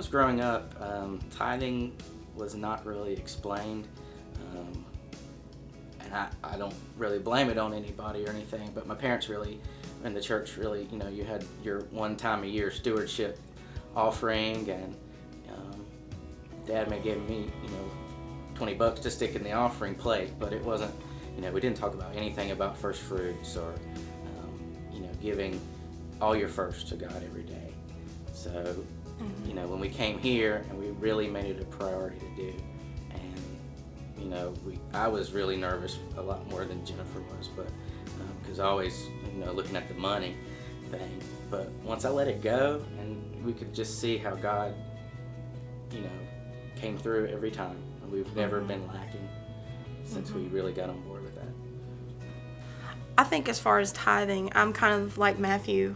was growing up, tithing was not really explained. And I don't really blame it on anybody or anything, but my parents really, and the church really, you had your one time a year stewardship offering, and Dad may give me, $20 to stick in the offering plate, but it wasn't, we didn't talk about anything about first fruits or, giving all your first to God every day. So, when we came here, and we really made it a priority to do, and, I was really nervous, a lot more than Jennifer was, but, because always, looking at the money thing, but once I let it go, and we could just see how God, came through every time, and we've never been lacking since we really got on board with that. I think as far as tithing, I'm kind of like Matthew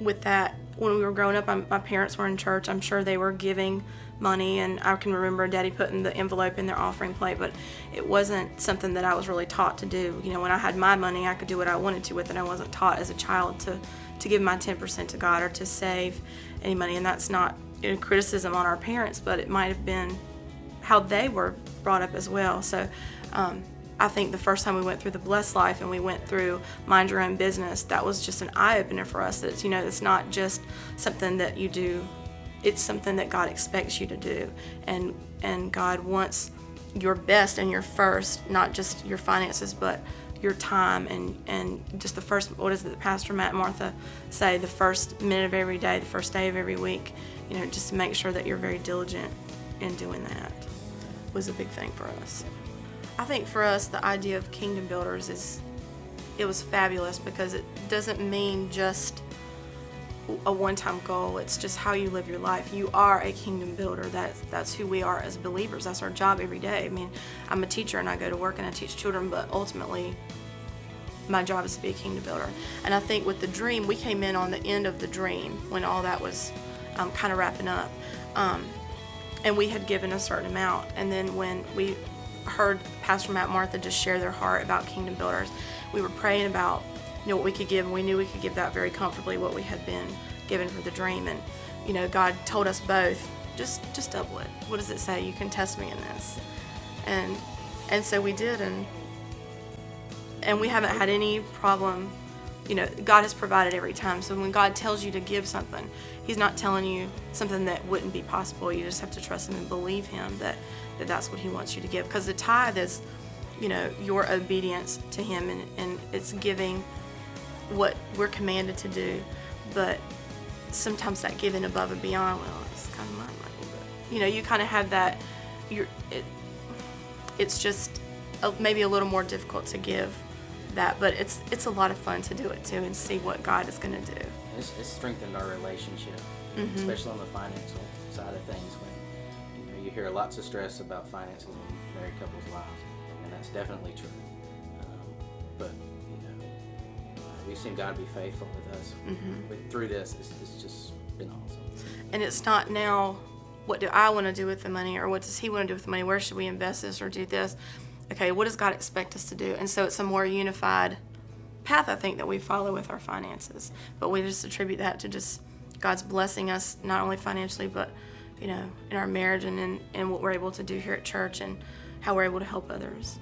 with that. When we were growing up, my parents were in church. I'm sure they were giving money, and I can remember Daddy putting the envelope in their offering plate, but it wasn't something that I was really taught to do. When I had my money, I could do what I wanted to with it. I wasn't taught as a child to give my 10% to God or to save any money, and that's not criticism on our parents, but it might have been how they were brought up as well. So I think the first time we went through the Blessed Life and we went through Mind Your Own Business, that was just an eye-opener for us. That it's not just something that you do, it's something that God expects you to do, and God wants your best and your first, not just your finances, but your time and just the first, what is it that Pastor Matt and Martha say, the first minute of every day, the first day of every week, just to make sure that you're very diligent in doing that was a big thing for us. I think for us, the idea of kingdom builders it was fabulous, because it doesn't mean just a one-time goal. It's just how you live your life. You are a kingdom builder. That's who we are as believers. That's our job every day. I mean, I'm a teacher and I go to work and I teach children, but ultimately my job is to be a kingdom builder. And I think with the dream, we came in on the end of the dream when all that was kind of wrapping up, and we had given a certain amount. And then when we heard Pastor Matt and Martha just share their heart about kingdom builders, we were praying about what we could give, and we knew we could give that very comfortably, what we had been given for the dream. And God told us both, just double it. What does it say? You can test me in this. And so we did, and we haven't had any problem. God has provided every time. So when God tells you to give something, He's not telling you something that wouldn't be possible. You just have to trust Him and believe Him that that's what He wants you to give. Because the tithe is, your obedience to Him, and it's giving what we're commanded to do. But sometimes that giving above and beyond, well, it's kind of my money, but you kind of have that. It's just maybe a little more difficult to give that, but it's a lot of fun to do it too and see what God is going to do. It's strengthened our relationship, especially on the financial side of things. When you hear lots of stress about finances in married couples' lives, and that's definitely true. But we've seen God be faithful with us. Through this, it's just been awesome. And it's not now, what do I want to do with the money, or what does He want to do with the money? Where should we invest this or do this? Okay, what does God expect us to do? And so it's a more unified path, I think, that we follow with our finances. But we just attribute that to just God's blessing us, not only financially, but in our marriage and in what we're able to do here at church and how we're able to help others.